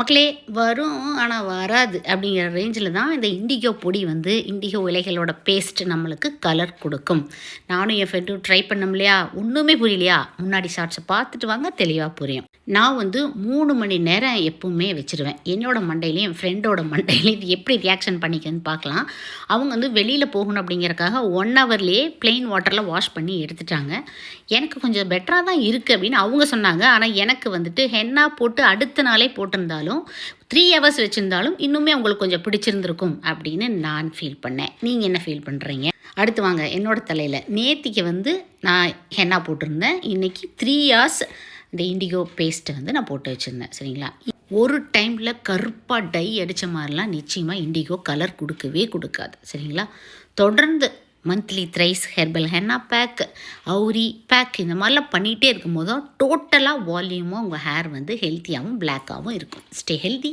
மக்களே வரும் ஆனால் வராது அப்படிங்கிற ரேஞ்சில் தான் இந்த இண்டிகோ பொடி வந்து இண்டிகோ இலைகளோட பேஸ்ட் நம்மளுக்கு கலர் கொடுக்கும். நானும் என் ஃப்ரெண்டும் ட்ரை பண்ணோம் இல்லையா, ஒன்றுமே புரியலையா, முன்னாடி ஷார்ட்ஸை பார்த்துட்டு வாங்க தெளிவாக புரியும். நான் வந்து 3 மணி நேரம் எப்பவுமே வச்சுருவேன். என்னோட மண்டையிலையும் என் ஃப்ரெண்டோட மண்டையிலையும் இது எப்படி ரியாக்ஷன் பண்ணிக்கன்னு பார்க்கலாம். அவங்க வந்து வெளியில் போகணும் அப்படிங்கிறக்காக 1 ஹவர்லேயே ப்ளெயின் வாட்டரில் வாஷ் பண்ணி எடுத்துட்டாங்க. எனக்கு கொஞ்சம் பெட்டராக தான் இருக்குது அப்படின்னு அவங்க சொன்னாங்க. ஆனால் எனக்கு வந்துட்டு ஹென்னா போட்டு அடுத்த நாளே போட்டிருந்தாலும் 3 ஹவர்ஸ் வச்சுருந்தாலும் இன்னுமே உங்களுக்கு கொஞ்சம் பிடிச்சிருந்துருக்கும் அப்படின்னு நான் ஃபீல் பண்ணேன். நீங்கள் என்ன ஃபீல் பண்ணுறீங்க? அடுத்து வாங்க என்னோடய தலையில். நேத்திக்கு வந்து நான் ஹென்னா போட்டிருந்தேன். இன்றைக்கி 3 ஹவர்ஸ் இந்த இண்டிகோ பேஸ்ட்டை வந்து நான் போட்டு வச்சுருந்தேன். சரிங்களா? ஒரு டைமில் கருப்பாக டை அடித்த மாதிரிலாம் நிச்சயமாக இண்டிகோ கலர் கொடுக்கவே கொடுக்காது. சரிங்களா? தொடர்ந்து monthly thrice herbal henna pack, அவுரி பேக் இந்த மாதிரிலாம் பண்ணிகிட்டே இருக்கும் போதும் டோட்டலாக வால்யூமாக உங்கள் ஹேர் வந்து ஹெல்த்தியாகவும் பிளாக்காகவும் இருக்கும். Stay healthy.